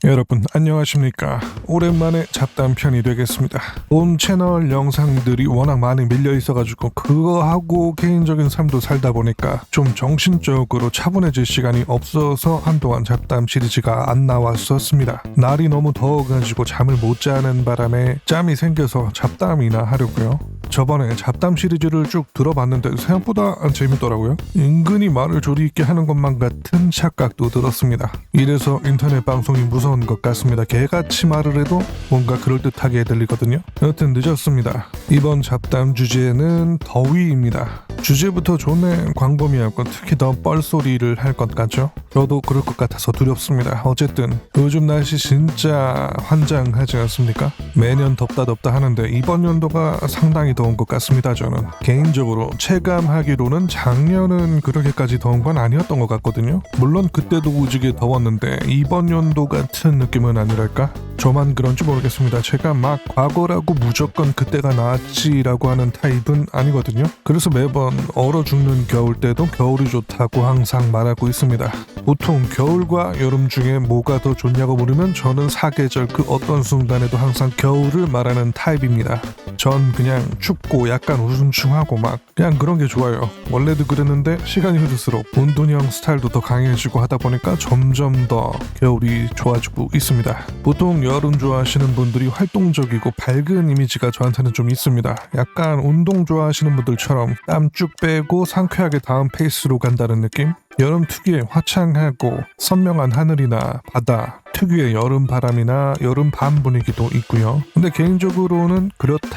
여러분 안녕하십니까. 오랜만에 잡담편이 되겠습니다. 본 채널 영상들이 워낙 많이 밀려 있어가지고 그거 하고 개인적인 삶도 살다 보니까 좀 정신적으로 차분해질 시간이 없어서 한동안 잡담 시리즈가 안 나왔었습니다. 날이 너무 더워가지고 잠을 못 자는 바람에 짬이 생겨서 잡담이나 하려고요. 저번에 잡담 시리즈를 쭉 들어봤는데 생각보다 재밌더라고요. 은근히 말을 조리 있게 하는 것만 같은 착각도 들었습니다. 이래서 인터넷 방송이 무서운 것 같습니다. 개같이 말을 해도 뭔가 그럴듯하게 들리거든요. 여튼 늦었습니다. 이번 잡담 주제는 더위입니다. 주제부터 존내 광범위하고 특히 더 뻘소리를 할 것 같죠? 저도 그럴 것 같아서 두렵습니다. 어쨌든 요즘 날씨 진짜 환장하지 않습니까? 매년 덥다 하는데 이번 연도가 상당히 더운 것 같습니다. 저는 개인적으로 체감하기로는 작년은 그렇게까지 더운 건 아니었던 것 같거든요. 물론 그때도 우직에 더웠는데 이번 연도 같은 느낌은 아니랄까? 저만 그런지 모르겠습니다. 제가 막 과거라고 무조건 그때가 나았지라고 하는 타입은 아니거든요. 그래서 매번 얼어 죽는 겨울 때도 겨울이 좋다고 항상 말하고 있습니다. 보통 겨울과 여름 중에 뭐가 더 좋냐고 물으면 저는 사계절 그 어떤 순간에도 항상 겨울을 말하는 타입입니다. 전 그냥 춥고 약간 우중충하고 막 그냥 그런 게 좋아요. 원래도 그랬는데 시간이 흐를수록 운동형 스타일도 더 강해지고 하다 보니까 점점 더 겨울이 좋아지고 있습니다. 보통 여름 좋아하시는 분들이 활동적이고 밝은 이미지가 저한테는 좀 있습니다. 약간 운동 좋아하시는 분들처럼 땀 쭉 빼고 상쾌하게 다음 페이스로 간다는 느낌? 여름 특유의 화창하고 선명한 하늘이나 바다, 특유의 여름 바람이나 여름 밤 분위기도 있고요. 근데 개인적으로는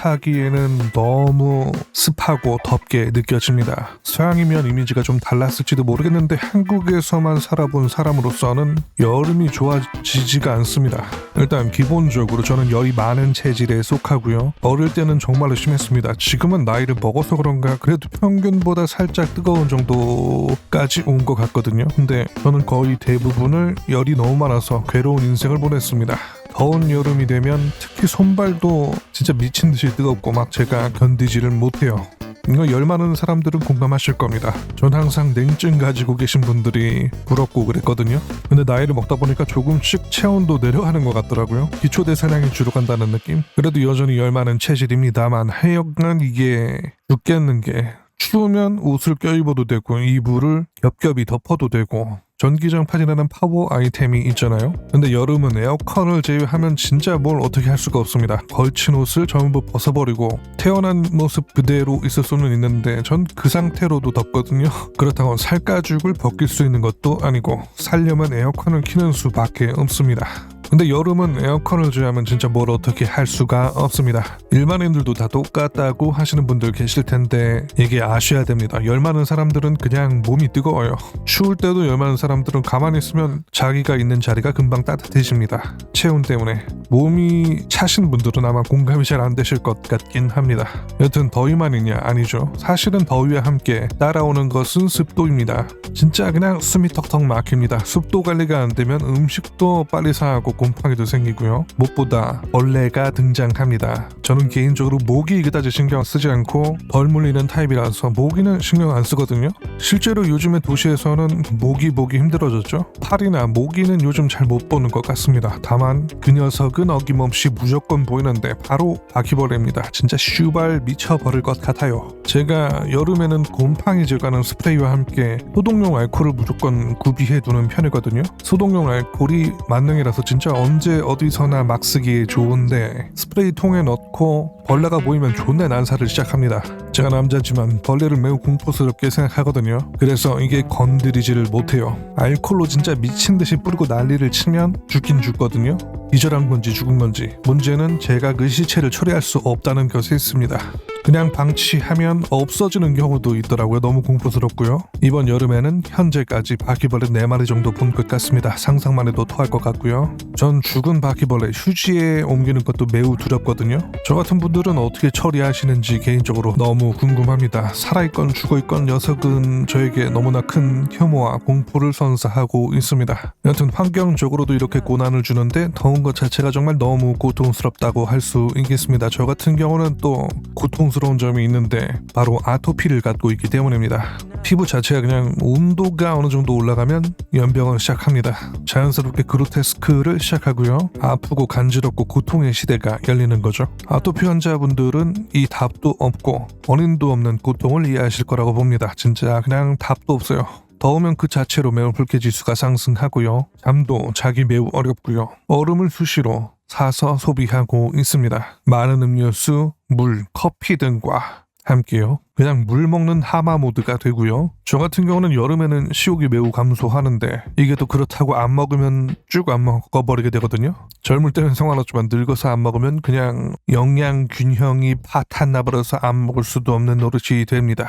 그렇다기에는 너무 습하고 덥게 느껴집니다. 서양이면 이미지가 좀 달랐을지도 모르겠는데 한국에서만 살아본 사람으로서는 여름이 좋아지지가 않습니다. 일단 기본적으로 저는 열이 많은 체질에 속하고요. 어릴 때는 정말로 심했습니다. 지금은 나이를 먹어서 그런가 그래도 평균보다 살짝 뜨거운 정도까지 온 것 같거든요. 근데 저는 거의 대부분을 열이 너무 많아서 괴로운 인생을 보냈습니다. 더운 여름이 되면 특히 손발도 진짜 미친 듯이 뜨겁고 막 제가 견디지를 못해요. 이거 열 많은 사람들은 공감하실 겁니다. 전 항상 냉증 가지고 계신 분들이 부럽고 그랬거든요. 근데 나이를 먹다 보니까 조금씩 체온도 내려가는 것 같더라고요. 기초대사량이 줄어간다는 느낌? 그래도 여전히 열 많은 체질입니다만 하여간 이게 죽겠는 게 추우면 옷을 껴입어도 되고 이불을 겹겹이 덮어도 되고 전기장판이라는 파워 아이템이 있잖아요. 근데 여름은 에어컨을 제외하면 진짜 뭘 어떻게 할 수가 없습니다. 걸친 옷을 전부 벗어버리고 태어난 모습 그대로 있을 수는 있는데 전 그 상태로도 덥거든요. 그렇다고 살가죽을 벗길 수 있는 것도 아니고 살려면 에어컨을 켜는 수밖에 없습니다. 근데 여름은 에어컨을 제외하면 진짜 뭘 어떻게 할 수가 없습니다. 일반인들도 다 똑같다고 하시는 분들 계실 텐데 이게 아셔야 됩니다. 열 많은 사람들은 그냥 몸이 뜨거워요. 추울 때도 열 많은 사람들은 가만히 있으면 자기가 있는 자리가 금방 따뜻해집니다. 체온 때문에. 몸이 차신 분들은 아마 공감이 잘 안 되실 것 같긴 합니다. 여튼 더위만이냐? 아니죠. 사실은 더위와 함께 따라오는 것은 습도입니다. 진짜 그냥 숨이 턱턱 막힙니다. 습도 관리가 안 되면 음식도 빨리 상하고 곰팡이도 생기고요. 무엇보다 벌레가 등장합니다. 저는 개인적으로 모기 그다지 신경 쓰지 않고 덜 물리는 타입이라서 모기는 신경 안 쓰거든요. 실제로 요즘에 도시에서는 모기 보기 힘들어졌죠. 파리나 모기는 요즘 잘 못 보는 것 같습니다. 다만 그 녀석은 어김없이 무조건 보이는데 바로 바퀴벌레입니다. 진짜 슈발 미쳐버릴 것 같아요. 제가 여름에는 곰팡이 제거하는 스프레이와 함께 소독용 알코올을 무조건 구비해 두는 편이거든요. 소독용 알코올이 만능이라서 진짜 언제 어디서나 막 쓰기에 좋은데 스프레이 통에 넣고 벌레가 보이면 존나 난사를 시작합니다. 제가 남자지만 벌레를 매우 공포스럽게 생각하거든요. 그래서 이게 건드리지를 못해요. 알코올로 진짜 미친듯이 뿌리고 난리를 치면 죽긴 죽거든요. 기절한 건지 죽은 건지 문제는 제가 그 시체를 처리할 수 없다는 것에 있습니다. 그냥 방치하면 없어지는 경우도 있더라고요. 너무 공포스럽고요. 이번 여름에는 현재까지 바퀴벌레 4마리 정도 본 것 같습니다. 상상만 해도 토할 것 같고요. 전 죽은 바퀴벌레 휴지에 옮기는 것도 매우 두렵거든요. 저 같은 분들은 어떻게 처리하시는지 개인적으로 너무 궁금합니다. 살아있건 죽어있건 녀석은 저에게 너무나 큰 혐오와 공포를 선사하고 있습니다. 여튼 환경적으로도 이렇게 고난을 주는데 더운 것 자체가 정말 너무 고통스럽다고 할 수 있겠습니다. 저 같은 경우는 또 고통스러운 점이 있는데 바로 아토피를 갖고 있기 때문입니다. 피부 자체가 그냥 온도가 어느 정도 올라가면 연병을 시작합니다. 자연스럽게 그로테스크를 시작하고요. 아프고 간지럽고 고통의 시대가 열리는 거죠. 아토피 환자분들은 이 답도 없고 원인도 없는 고통을 이해하실 거라고 봅니다. 진짜 그냥 답도 없어요. 더우면 그 자체로 매운 불쾌지수가 상승하고요. 잠도 자기 매우 어렵고요. 얼음을 수시로 사서 소비하고 있습니다. 많은 음료수, 물, 커피 등과 함께요. 그냥 물 먹는 하마 모드가 되고요. 저 같은 경우는 여름에는 식욕이 매우 감소하는데 이게 또 그렇다고 안 먹으면 쭉 안 먹어버리게 되거든요. 젊을 때는 상관없지만 늙어서 안 먹으면 그냥 영양 균형이 파탄 나버려서 안 먹을 수도 없는 노릇이 됩니다.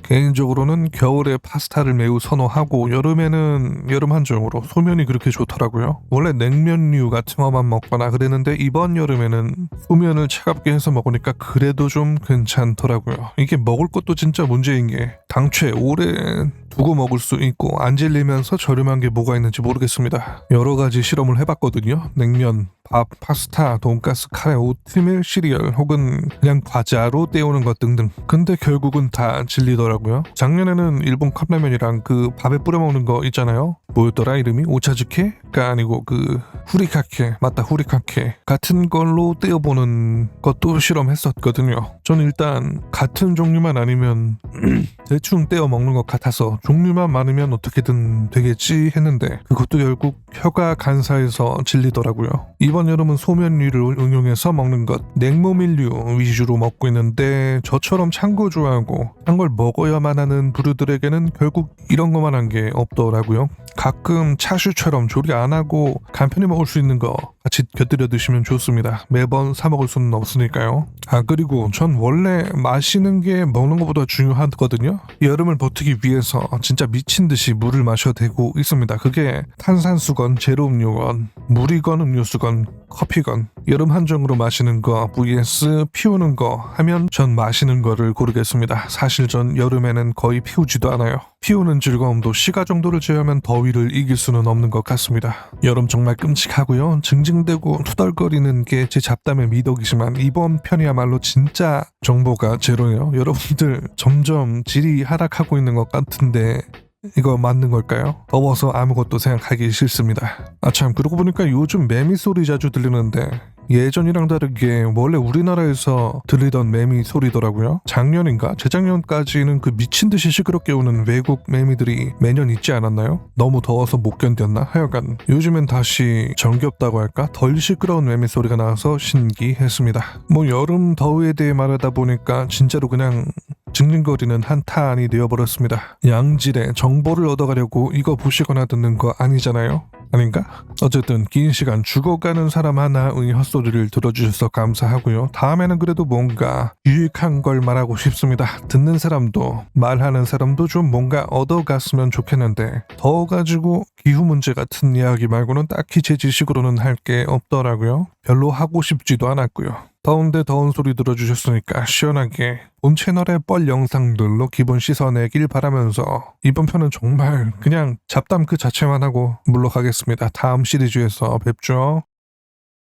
개인적으로는 겨울에 파스타를 매우 선호하고 여름에는 여름 한정으로 소면이 그렇게 좋더라고요. 원래 냉면류 같은 거만 먹거나 그랬는데 이번 여름에는 소면을 차갑게 해서 먹으니까 그래도 좀 괜찮더라고요. 이게 먹을 것도 진짜 문제인 게 당최 오래 두고 먹을 수 있고 안 질리면서 저렴한 게 뭐가 있는지 모르겠습니다. 여러 가지 실험을 해봤거든요. 냉면, 밥, 파스타, 돈가스, 카레, 오트밀, 시리얼 혹은 그냥 과자로 때우는 것 등등. 근데 결국은 다 질리더라고요. 작년에는 일본 컵라면이랑 그 밥에 뿌려 먹는 거 있잖아요. 뭐였더라 이름이? 오차즈케가 아니고 그 후리카케, 맞다, 후리카케 같은 걸로 때워보는 것도 실험했었거든요. 전 일단 같은 종류만 아니면 대충 때워 먹는 것 같아서 종류만 많으면 어떻게든 되겠지 했는데 그것도 결국 혀가 간사해서 질리더라고요. 이번 여름은 소면류를 응용해서 먹는 것, 냉모밀류 위주로 먹고 있는데 저처럼 찬 거 좋아하고 찬 걸 먹어야만 하는 부류들에게는 결국 이런 것만 한 게 없더라고요. 가끔 차슈처럼 조리 안 하고 간편히 먹을 수 있는 거 같이 곁들여 드시면 좋습니다. 매번 사 먹을 수는 없으니까요. 그리고 전 원래 마시는 게 먹는 것보다 중요하거든요. 여름을 버티기 위해서 진짜 미친 듯이 물을 마셔야 되고 있습니다. 그게 탄산수건, 제로 음료건, 물이건 음료수건, 커피건, 여름 한정으로 마시는 거 vs 피우는 거 하면 전 마시는 거를 고르겠습니다. 사실 전 여름에는 거의 피우지도 않아요. 피우는 즐거움도 시가 정도를 제외하면 더위를 이길 수는 없는 것 같습니다. 여름 정말 끔찍하고요. 징징대고 투덜거리는 게 제 잡담의 미덕이지만 이번 편이야말로 진짜 정보가 제로예요. 여러분들 점점 질이 하락하고 있는 것 같은데 이거 맞는 걸까요? 더워서 아무것도 생각하기 싫습니다. 참 그러고 보니까 요즘 매미 소리 자주 들리는데 예전이랑 다르게 원래 우리나라에서 들리던 매미 소리더라고요. 작년인가 재작년까지는 그 미친듯이 시끄럽게 우는 외국 매미들이 매년 있지 않았나요? 너무 더워서 못 견뎠나? 하여간 요즘엔 다시 정겹다고 할까? 덜 시끄러운 매미 소리가 나와서 신기했습니다. 뭐 여름 더위에 대해 말하다 보니까 진짜로 그냥 징징거리는 한탄이 되어버렸습니다. 양질의 정보를 얻어가려고 이거 보시거나 듣는 거 아니잖아요? 아닌가? 어쨌든 긴 시간 죽어가는 사람 하나의 헛소리를 들어주셔서 감사하고요. 다음에는 그래도 뭔가 유익한 걸 말하고 싶습니다. 듣는 사람도 말하는 사람도 좀 뭔가 얻어갔으면 좋겠는데 더워가지고 기후 문제 같은 이야기 말고는 딱히 제 지식으로는 할 게 없더라고요. 별로 하고 싶지도 않았고요. 더운데 더운 소리 들어주셨으니까 시원하게 본 채널의 뻘 영상들로 기분 씻어내길 바라면서 이번 편은 정말 그냥 잡담 그 자체만 하고 물러가겠습니다. 다음 시리즈에서 뵙죠.